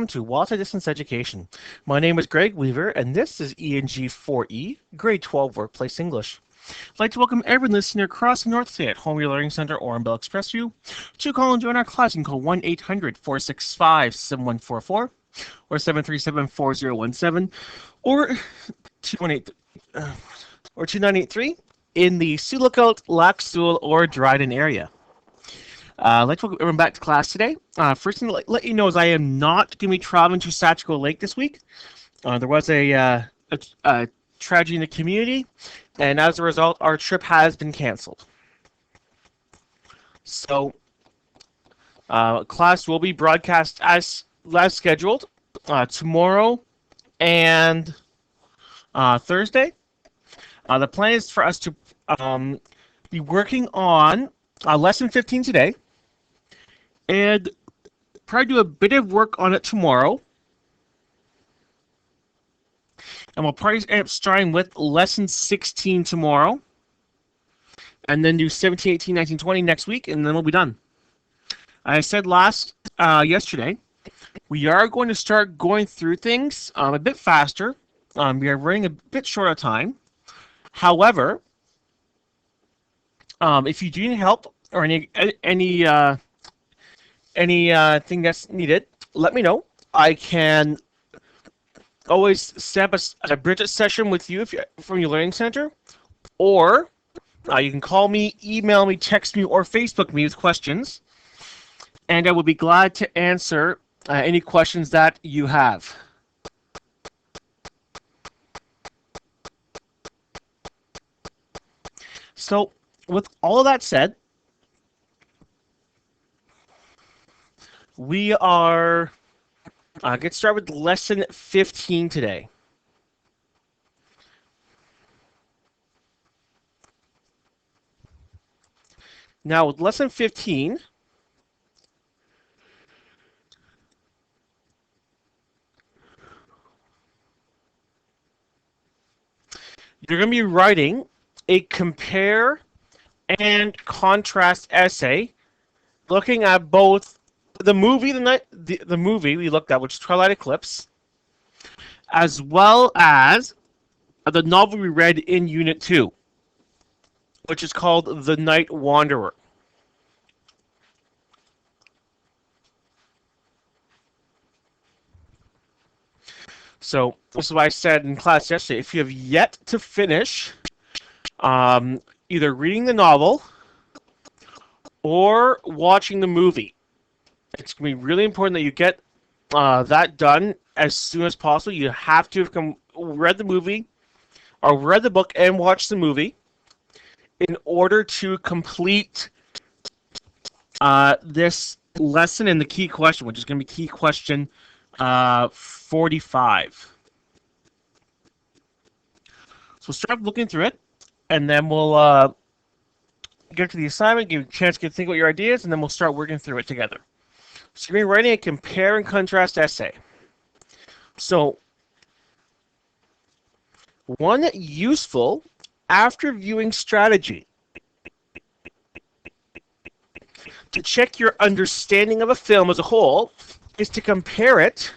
to Multi-Distance Education. My name is Greg Weaver, and this is ENG4E, Grade 12 Workplace English. I'd like to welcome every listener across the North Bay at Home Learning Center or in Bell Expressview to call and join our class and call 1-800-465-7144 or 737-4017 or 2983 in the Sioux Lookout, Lac Seul, or Dryden area. I'd like to welcome everyone back to class today. First thing to let you know is I am not going to be traveling to Satchco Lake this week. There was a tragedy in the community, and as a result, our trip has been canceled. So, class will be broadcast as scheduled tomorrow and Thursday. The plan is for us to be working on lesson 15 today, and probably do a bit of work on it tomorrow. And we'll probably end up starting with lesson 16 tomorrow, and then do 17, 18, 19, 20 next week, and then we'll be done. I said yesterday, we are going to start going through things a bit faster. We are running a bit short of time. However, if you do need help or anything that's needed, let me know. I can always set up a Bridget session with you from your learning center, or you can call me, email me, text me, or Facebook me with questions, and I will be glad to answer any questions that you have. So, with all of that said, we are get started with lesson 15 today. Now, with lesson 15, you're going to be writing a compare and contrast essay looking at both the movie the movie we looked at, which is Twilight Eclipse, as well as the novel we read in Unit 2, which is called The Night Wanderer. So, this is what I said in class yesterday. If you have yet to finish either reading the novel or watching the movie, it's going to be really important that you get that done as soon as possible. You have to have read the movie or read the book and watched the movie in order to complete this lesson and the key question, which is going to be key question 45. So we'll start looking through it, and then we'll get to the assignment, give you a chance to think about your ideas, and then we'll start working through it together. So you're going to be writing a compare and contrast essay. So, one useful after viewing strategy to check your understanding of a film as a whole is to compare it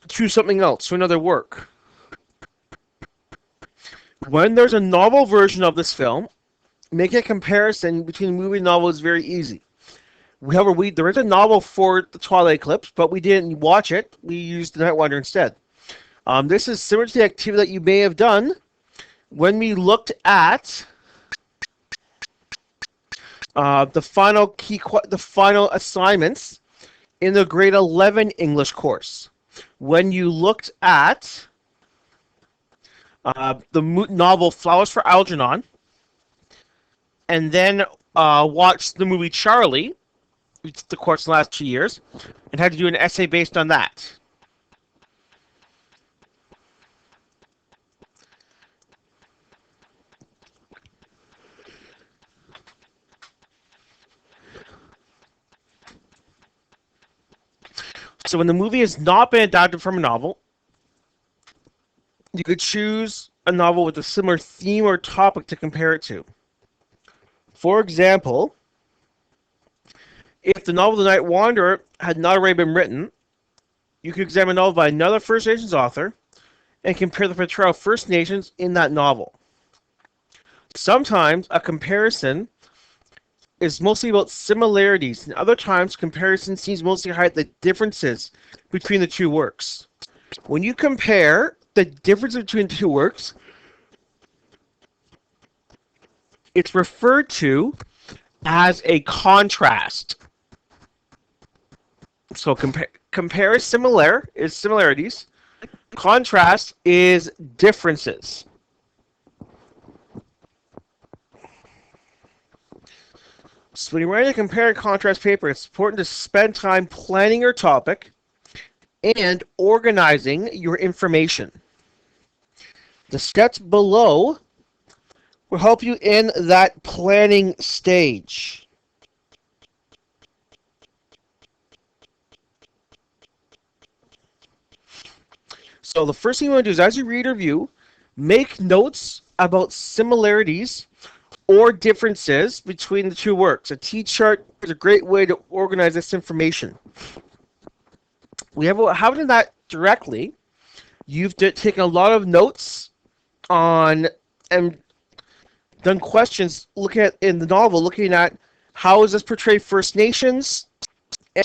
to something else, to another work. When there's a novel version of this film, making a comparison between the movie and novel is very easy. However, there is a novel for the Twilight Eclipse, but we didn't watch it. We used The Night Wanderer instead. This is similar to the activity that you may have done when we looked at the final assignments in the grade 11 English course. When you looked at the novel Flowers for Algernon, and then watched the movie Charlie, the course in the last 2 years, and had to do an essay based on that. So when the movie has not been adapted from a novel, you could choose a novel with a similar theme or topic to compare it to. For example, If the novel The Night Wanderer had not already been written, you could examine a novel by another First Nations author and compare the portrayal of First Nations in that novel. Sometimes a comparison is mostly about similarities, and other times comparison seems mostly to highlight the differences between the two works. When you compare the difference between the two works, it's referred to as a contrast. So compare is similarities. Contrast is differences. So when you're writing a compare and contrast paper, it's important to spend time planning your topic and organizing your information. The steps below will help you in that planning stage. So the first thing you want to do is, as you read or review, make notes about similarities or differences between the two works. A T-chart is a great way to organize this information. We have done that directly. You've taken a lot of notes on and done questions looking at in the novel, looking at how does this portray First Nations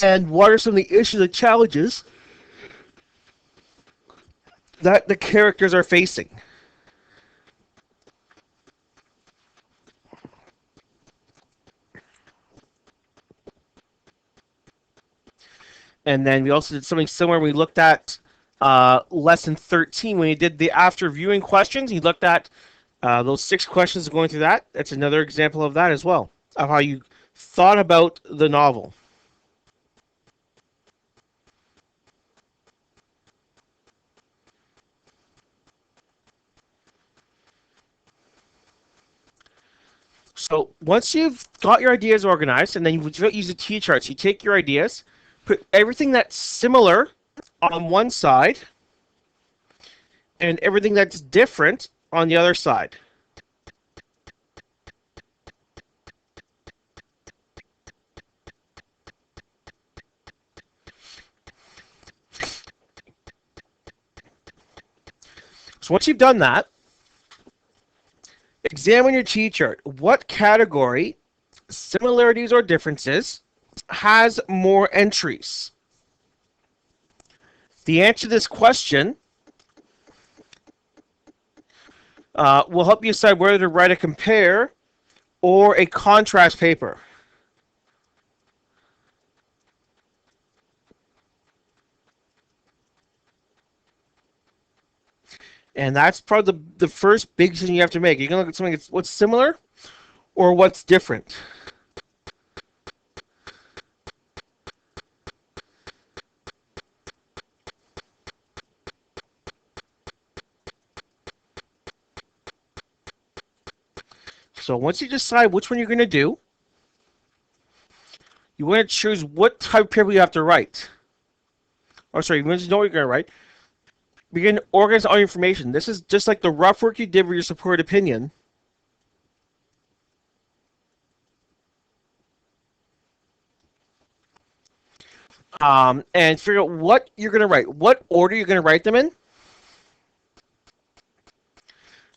and what are some of the issues and challenges that the characters are facing. And then we also did something similar. We looked at lesson 13 when we did the after viewing questions. He looked at those 6 questions going through that. That's another example of that as well, of how you thought about the novel. So once you've got your ideas organized, and then you use the T-charts, you take your ideas, put everything that's similar on one side, and everything that's different on the other side. So once you've done that, examine your T-chart. What category, similarities or differences, has more entries? The answer to this question will help you decide whether to write a compare or a contrast paper. And that's probably the first big decision you have to make. You're going to look at something that's what's similar or what's different. So once you decide which one you're going to do, you want to choose what type of paper you have to write. Or sorry, you want to know what you're going to write. Begin to organize all your information. This is just like the rough work you did with your supported opinion. And figure out what you're going to write, what order you're going to write them in,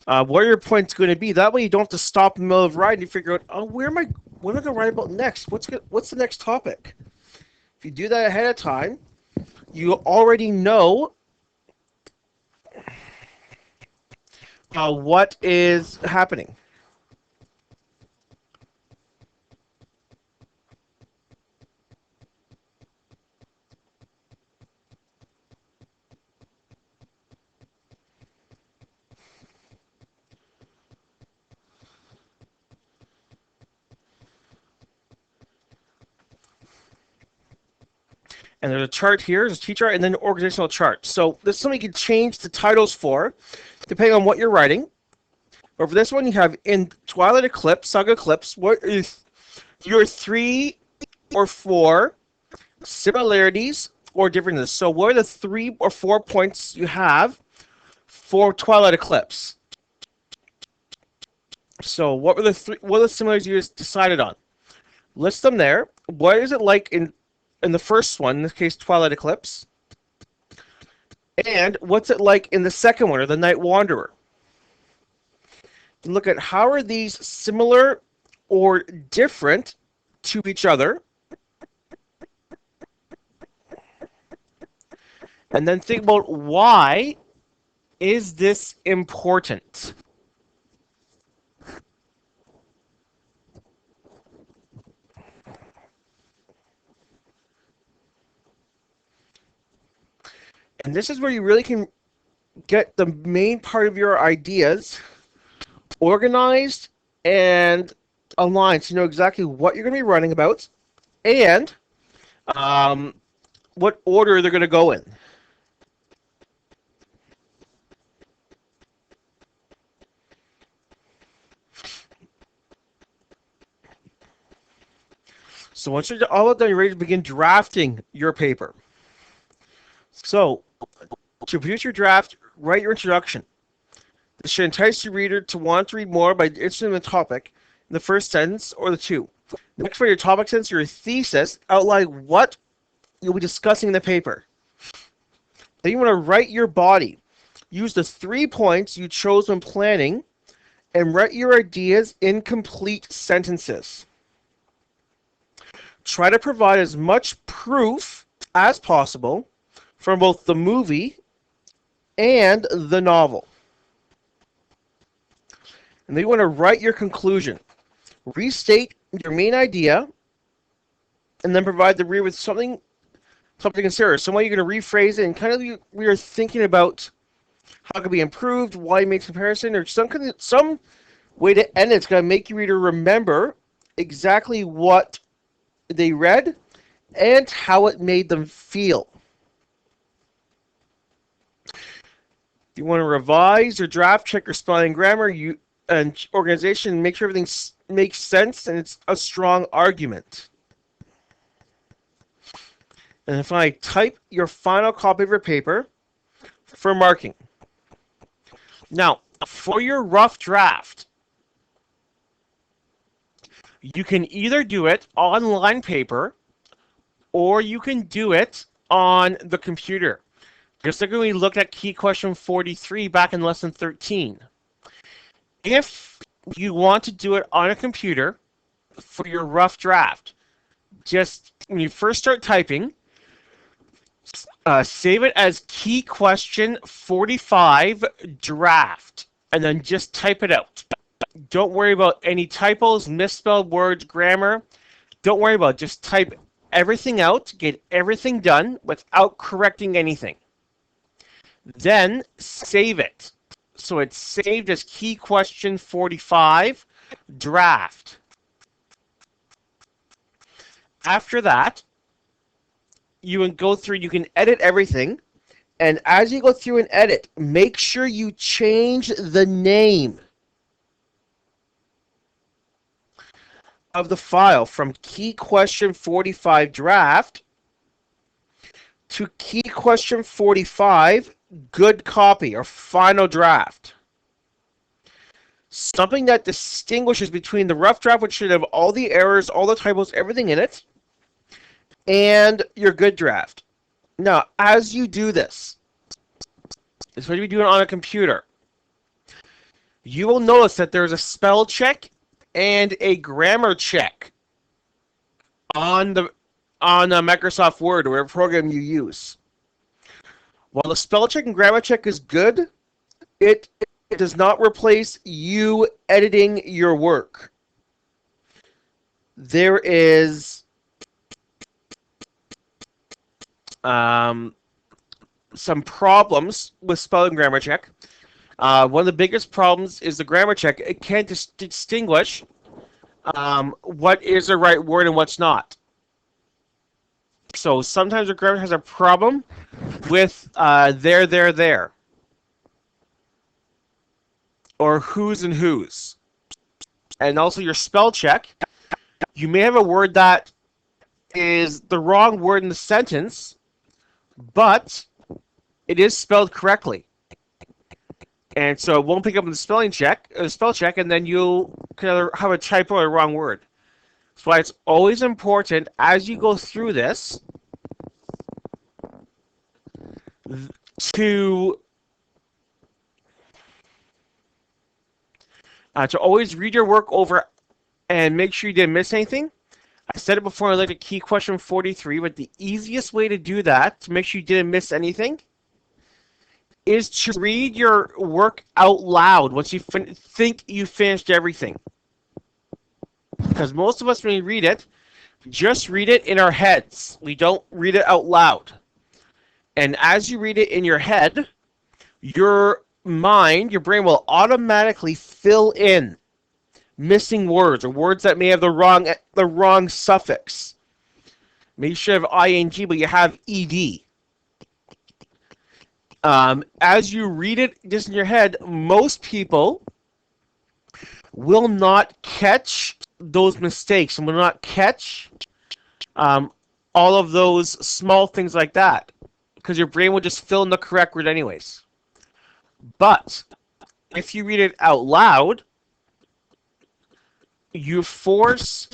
what are your points going to be. That way you don't have to stop in the middle of writing and figure out, oh, what am I going to write about next? What's the next topic? If you do that ahead of time, you already know what is happening. And there's a chart here, there's a T-chart, and then an organizational chart. So this is something you can change the titles for, depending on what you're writing. Or for this one, you have in Twilight Eclipse, Saga Eclipse, what is your 3 or 4 similarities or differences? So what are the 3 or 4 points you have for Twilight Eclipse? So what are the similarities you decided on? List them there. What is it like in the first one, in this case, Twilight Eclipse? And what's it like in the second one, or the Night Wanderer? Look at how are these similar or different to each other, and then think about why is this important. And this is where you really can get the main part of your ideas organized and aligned, so you know exactly what you're going to be writing about and what order they're going to go in. So once you're all done, you're ready to begin drafting your paper. So to produce your draft, write your introduction. This should entice your reader to want to read more by interested in the topic in the first sentence or the two. Next, for your topic sentence, your thesis, outline what you'll be discussing in the paper. Then you want to write your body. Use the 3 points you chose when planning and write your ideas in complete sentences. Try to provide as much proof as possible from both the movie and the novel. And then you want to write your conclusion. Restate your main idea and then provide the reader with something to consider. Some way you're going to rephrase it and kind of we are thinking about how it can be improved, why you make comparison, or some way to end it. It's going to make your reader remember exactly what they read and how it made them feel. If you want to revise your draft, check your spelling, grammar, and organization, make sure everything makes sense and it's a strong argument. And then finally, type your final copy of your paper for marking. Now, for your rough draft, you can either do it on line paper or you can do it on the computer. Just like when we looked at key question 43 back in lesson 13. If you want to do it on a computer for your rough draft, just when you first start typing, save it as key question 45 draft, and then just type it out. Don't worry about any typos, misspelled words, grammar. Don't worry about it. Just type everything out, get everything done without correcting anything. Then save it. So it's saved as key question 45 draft. After that, you can go through, you can edit everything. And as you go through and edit, make sure you change the name of the file from key question 45 draft to key question 45 good copy or final draft. Something that distinguishes between the rough draft, which should have all the errors, all the typos, everything in it, and your good draft. Now, as you do this, especially if you do it on a computer, you will notice that there's a spell check and a grammar check on Microsoft Word or whatever program you use. While the spell check and grammar check is good, it does not replace you editing your work. There is some problems with spelling and grammar check. One of the biggest problems is the grammar check. It can't distinguish what is the right word and what's not. So sometimes the grammar has a problem with there, or who's and whose. And also your spell check. You may have a word that is the wrong word in the sentence, but it is spelled correctly. And so it won't pick up in the spell check, and then you'll kind of have a typo or a wrong word. That's why it's always important as you go through this to to always read your work over and make sure you didn't miss anything. I said it before, I looked at key question 43, but the easiest way to do that, to make sure you didn't miss anything, is to read your work out loud once you think you finished everything. Because most of us, when we read it, just read it in our heads. We don't read it out loud. And as you read it in your head, your mind, your brain will automatically fill in missing words or words that may have the wrong suffix. Maybe you should have ing, but you have ed. As you read it just in your head, most people will not catch those mistakes and will not catch all of those small things like that, because your brain will just fill in the correct word anyways. But if you read it out loud, you force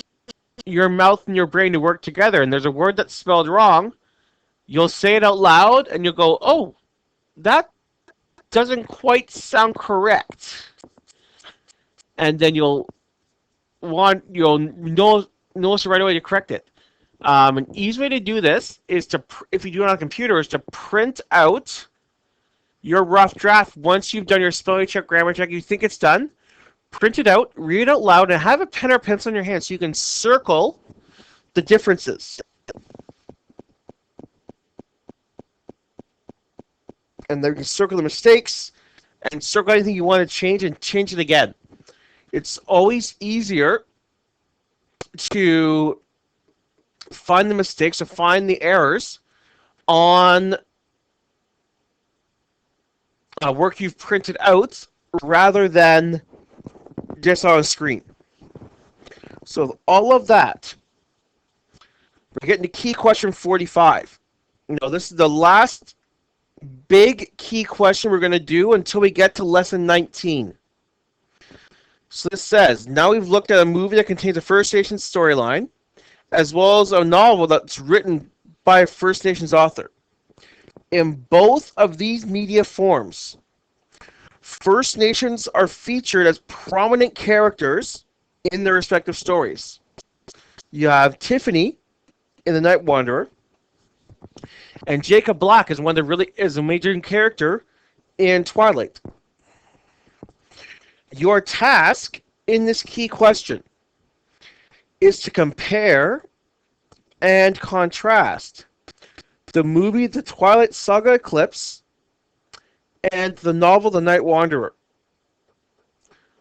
your mouth and your brain to work together, and there's a word that's spelled wrong. You'll say it out loud, and you'll go, "Oh, that doesn't quite sound correct," and then you'll notice right away to correct it. An easy way to do this is to, if you do it on a computer, is to print out your rough draft once you've done your spelling check, grammar check. You think it's done. Print it out, read it out loud, and have a pen or pencil in your hand so you can circle the differences. And then you can circle the mistakes and circle anything you want to change and change it again. It's always easier to find the mistakes or find the errors on work you've printed out rather than just on a screen. So all of that, we're getting to key question 45. This is the last big key question we're going to do until we get to lesson 19. So this says, now we've looked at a movie that contains a First Nations storyline, as well as a novel that's written by a First Nations author. In both of these media forms, First Nations are featured as prominent characters in their respective stories. You have Tiffany in The Night Wanderer, and Jacob Black is one that really is a major character in Twilight. Your task in this key question is to compare and contrast the movie The Twilight Saga Eclipse and the novel The Night Wanderer.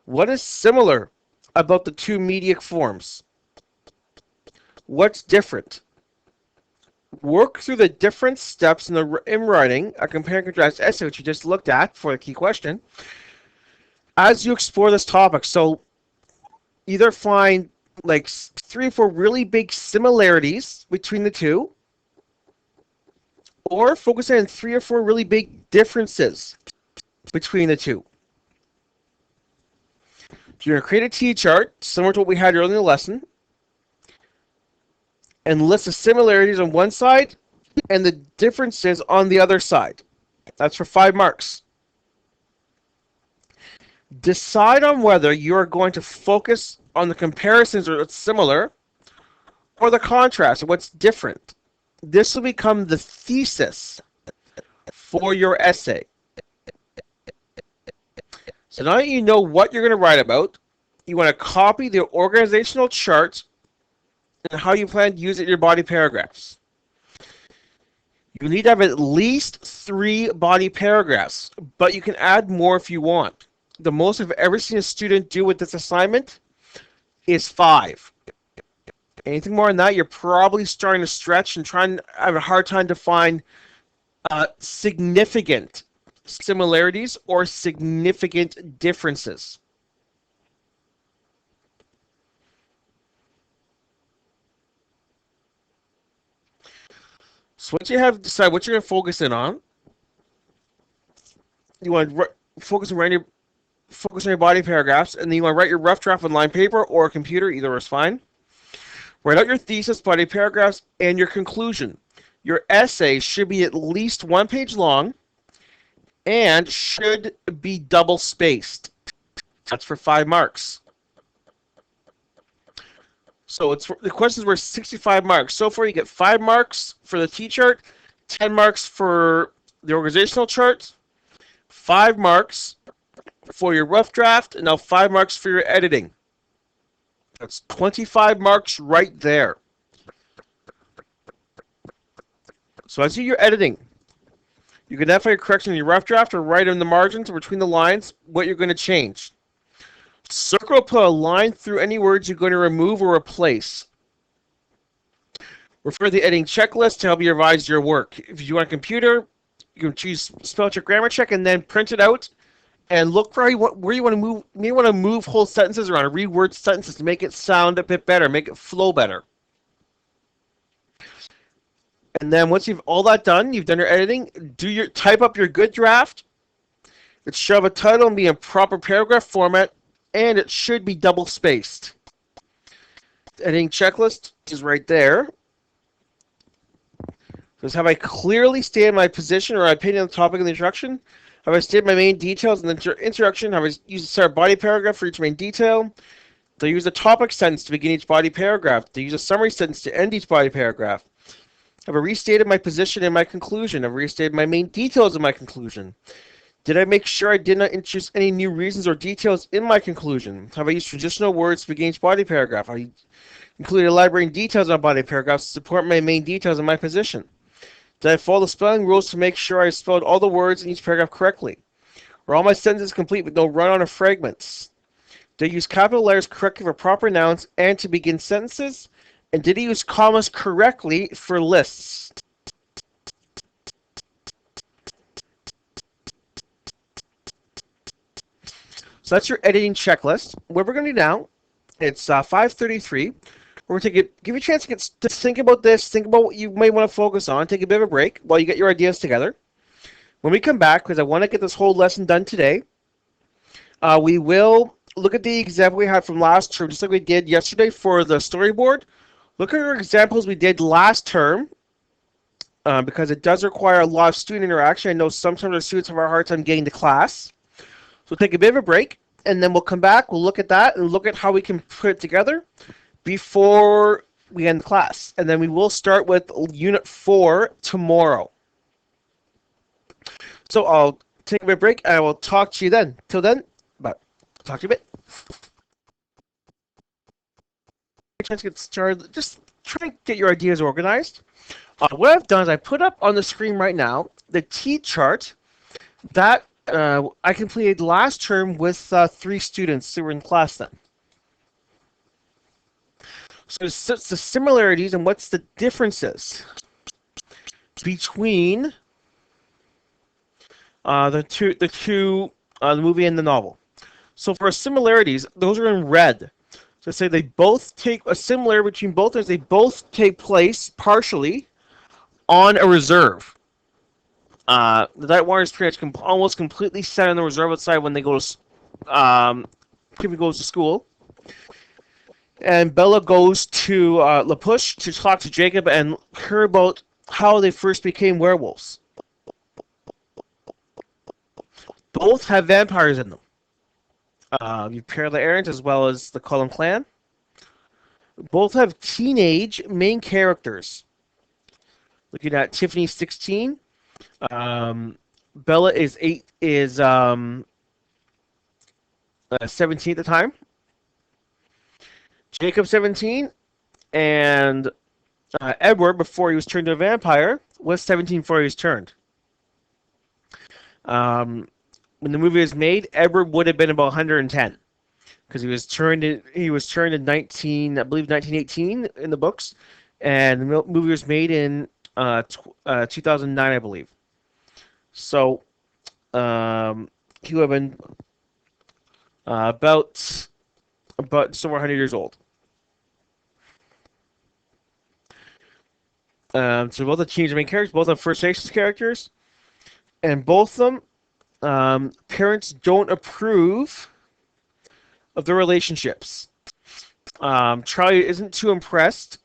What is similar about the two media forms? What's different? Work through the different steps in writing a compare and contrast essay, which you just looked at for the key question, as you explore this topic. So either find like 3 or 4 really big similarities between the two, or focus on 3 or 4 really big differences between the two. You're going to create a T-chart, similar to what we had earlier in the lesson, and list the similarities on one side and the differences on the other side. That's for 5 marks. Decide on whether you're going to focus on the comparisons or what's similar, or the contrast, or what's different. This will become the thesis for your essay. So now that you know what you're going to write about, you want to copy the organizational chart and how you plan to use it in your body paragraphs. You need to have at least 3 body paragraphs, but you can add more if you want. The most I've ever seen a student do with this assignment is 5. Anything more than that, you're probably starting to stretch and trying to have a hard time to find significant similarities or significant differences. So once you have decided what you're going to focus in on, you want to focus on your body paragraphs, and then you want to write your rough draft on line paper or a computer, either is fine. Write out your thesis, body paragraphs, and your conclusion. Your essay should be at least 1 page long and should be double spaced. That's for 5 marks. So the questions were 65 marks. So far, you get 5 marks for the T-chart, 10 marks for the organizational chart, 5 marks for your rough draft, and now 5 marks for your editing. That's 25 marks right there. So as you're editing, you can identify your correction in your rough draft or write in the margins or between the lines what you're going to change. Circle or put a line through any words you're going to remove or replace. Refer to the editing checklist to help you revise your work. If you want a computer, you can choose spell check, grammar check, and then print it out and look for where you want to move. You may want to move whole sentences around or reword sentences to make it sound a bit better, make it flow better. And then once you've all that done, you've done your editing, type up your good draft. It should have a title and be in proper paragraph format, and it should be double spaced. The editing checklist is right there. Says, have I clearly stated my position or my opinion on the topic in the introduction? Have I stated my main details in the introduction? Have I used a separate body paragraph for each main detail? Do I use a topic sentence to begin each body paragraph? Do I use a summary sentence to end each body paragraph? Have I restated my position and my conclusion? Have I restated my main details of my conclusion? Did I make sure I did not introduce any new reasons or details in my conclusion? Have I used traditional words to begin each body paragraph? Have I included elaborating details on body paragraphs to support my main details in my position? Did I follow the spelling rules to make sure I spelled all the words in each paragraph correctly? Were all my sentences complete with no run-on or fragments? Did I use capital letters correctly for proper nouns and to begin sentences? And did he use commas correctly for lists? So that's your editing checklist. What we're going to do now, it's 5:33. We're going to give you a chance to think about this, think about what you might want to focus on, take a bit of a break while you get your ideas together. When we come back, because I want to get this whole lesson done today, we will look at the example we had from last term, just like we did yesterday for the storyboard. Look at our examples we did last term, because it does require a lot of student interaction. I know sometimes our students have a hard time getting to class. So take a bit of a break, and then we'll come back, we'll look at that, and look at how we can put it together before we end class. And then we will start with Unit 4 tomorrow. So I'll take a bit of a break, and I will talk to you then. Till then, but I'll talk to you a bit. Chance to get started. Just try and get your ideas organized. What I've done is I put up on the screen right now the T-chart that I completed last term with 3 students who were in class then. So it's the similarities and what's the differences between the movie and the novel. So for similarities, those are in red. So say they both take a similar between both is they both take place partially on a reserve. The Night Warriors pretty much almost completely set on the reserve outside when they go to Kimmy goes to school. And Bella goes to La Push to talk to Jacob and hear about how they first became werewolves. Both have vampires in them. You pair the Aarons as well as the Cullum clan. Both have teenage main characters. Looking at Tiffany 16. Bella is 17 at the time. Jacob 17, and Edward, before he was turned to a vampire, was 17 before he was turned. When the movie was made, Edward would have been about 110 because he was turned in 1918 in the books, and the movie was made in 2009, I believe. So he would have been about somewhere 100 years old. So both the teenage main characters, both have First Nations characters, and both of them, parents don't approve of their relationships. Charlie isn't too impressed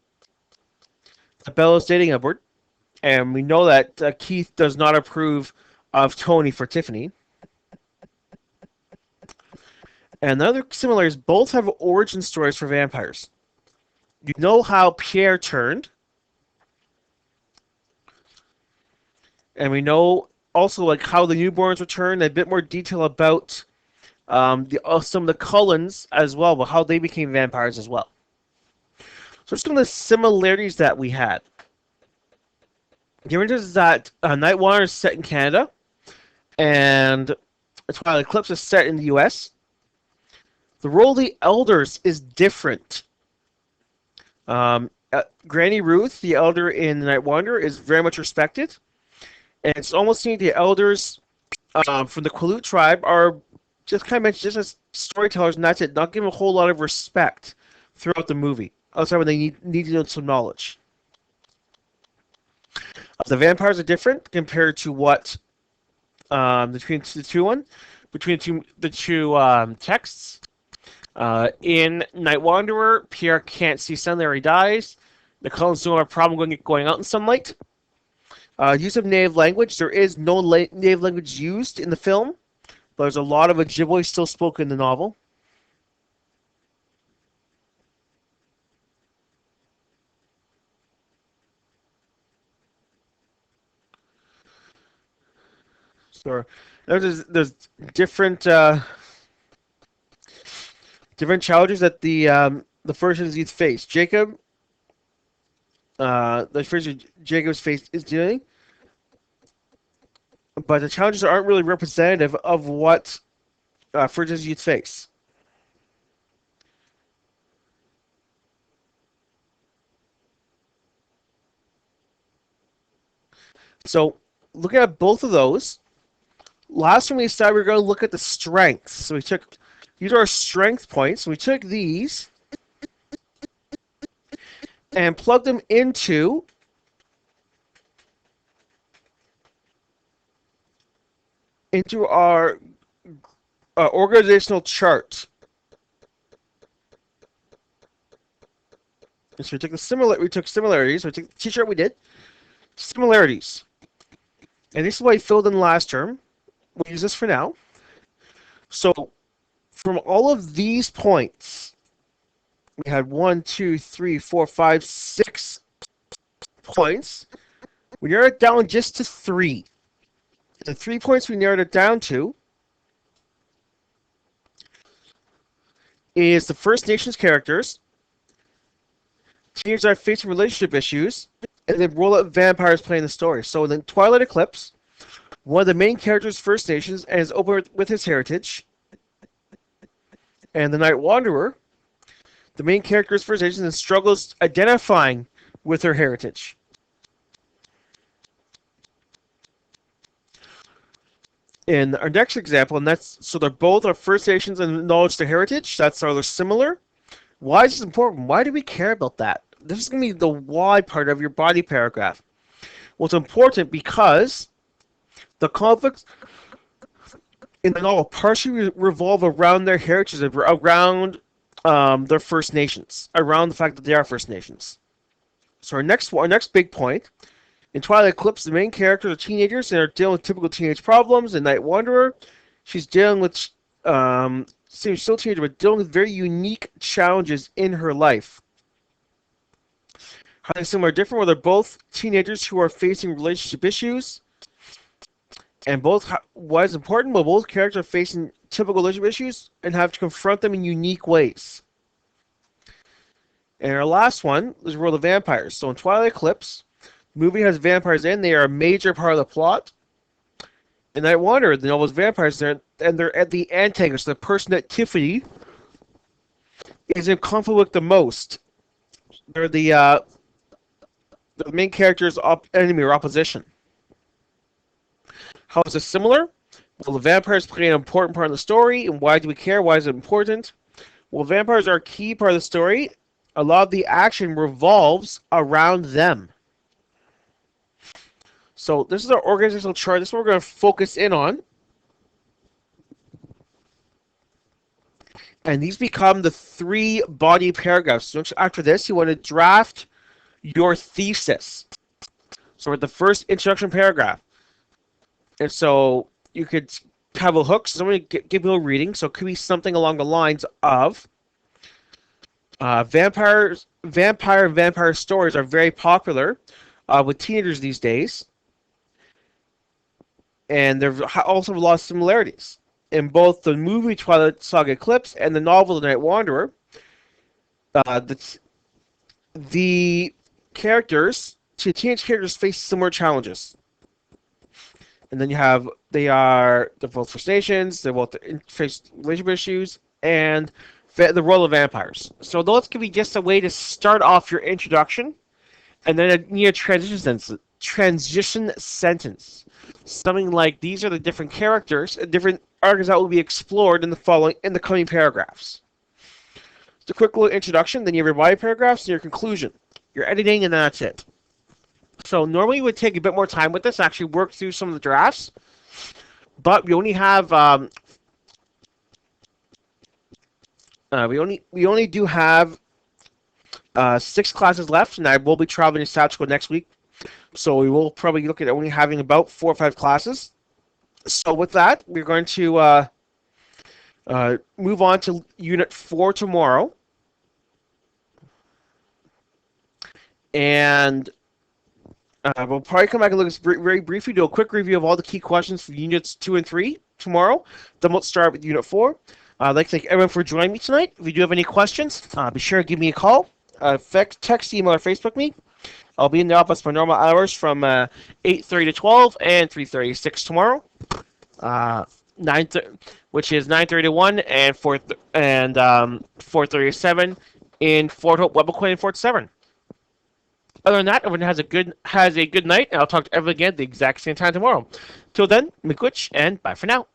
that Bella's dating Edward, and we know that Keith does not approve of Tony for Tiffany. And the other similarities, both have origin stories for vampires. You know how Pierre turned, and we know also like how the newborns returned, and a bit more detail about some of the Cullens as well, but how they became vampires as well. So some of the similarities that we had. The difference is that Night Wanderer is set in Canada, and Twilight Eclipse is set in the U.S. The role of the elders is different. Granny Ruth, the elder in Night Wanderer, is very much respected, and it's almost seems the elders from the Quileute tribe are just kind of mentioned just as storytellers, and that's it. Not given a whole lot of respect throughout the movie, outside when they need to know some knowledge. The vampires are different compared to what between the two texts. In Night Wanderer, Pierre can't see sunlight or he dies. The Cullens don't have a problem going out in sunlight. Use of native language. There is no native language used in the film, but there's a lot of Ojibwe still spoken in the novel. So there's different different challenges that the first youth face. The first Jacob's face is dealing, but the challenges aren't really representative of what first youth face. So looking at both of those, last time we decided we were going to look at the strengths. So these are our strength points. We took these and plugged them into our organizational chart. So we took similarities. We took the t-shirt we did. Similarities. And this is what I filled in last term. We'll use this for now. So from all of these points, we had 1, 2, 3, 4, 5, 6 points. We narrowed it down just to 3. The 3 points we narrowed it down to is the First Nations characters, teenagers are facing relationship issues, and then roll up vampires playing the story. So in the Twilight Eclipse, one of the main characters is First Nations and is open with his heritage. And the Night Wanderer, the main character is First Nations and struggles identifying with her heritage. In our next example, and so they're both our First Nations and acknowledge their heritage. That's rather similar. Why is this important? Why do we care about that? This is going to be the why part of your body paragraph. Well, it's important because the conflicts in the novel partially revolve around their heritage, around their First Nations, around the fact that they are First Nations. So our next big point, in Twilight Eclipse, the main characters are teenagers and are dealing with typical teenage problems. In Night Wanderer, she's dealing with, she's still a teenager, but dealing with very unique challenges in her life. How they similar or different? Well, they're both teenagers who are facing relationship issues. And why is important? Well, both characters are facing typical relationship issues and have to confront them in unique ways. And our last one is the world of vampires. So in Twilight Eclipse, the movie has vampires in. They are a major part of the plot. In Night Wanderer, the novel is vampires there, and they're at the antagonist, the person that Tiffany is in conflict with the most. They're the main character's enemy or opposition. How is this similar? Well, the vampires play an important part of the story, and why do we care? Why is it important? Well, vampires are a key part of the story. A lot of the action revolves around them. So this is our organizational chart. This is what we're going to focus in on. And these become the 3 body paragraphs. So after this, you want to draft your thesis. So with the first introduction paragraph. And so you could have a hook. So I'm going to give you a reading. So it could be something along the lines of vampire stories are very popular with teenagers these days. And there's also a lot of similarities. In both the movie Twilight Saga Eclipse and the novel The Night Wanderer, the teenage characters face similar challenges. And then you have they're both First Nations, they're both face relationship issues, and the role of vampires. So those can be just a way to start off your introduction, and then you need a transition sentence. Something like these are the different characters, different arcs that will be explored in the coming paragraphs. It's a quick little introduction, then you have your body paragraphs and your conclusion. Your editing, and that's it. So normally it would take a bit more time with this, actually work through some of the drafts, but we only have we only do have 6 classes left, and I will be traveling to South Dakota next week, so we will probably look at only having about 4 or 5 classes. So with that, we're going to move on to Unit 4 tomorrow, and we'll probably come back and look at very briefly, do a quick review of all the key questions for Units 2 and 3 tomorrow. Then we'll start with Unit 4. I'd like to thank everyone for joining me tonight. If you do have any questions, be sure to give me a call, text, email, or Facebook me. I'll be in the office for normal hours from 8:30 to 12 and 3:30 to 6 tomorrow, which is 9:30 to 1 and 4:30 to 7 in Fort Hope, Webber and Fort Severn. Other than that, everyone has a good night, and I'll talk to everyone again at the exact same time tomorrow. Till then, miigwech, and bye for now.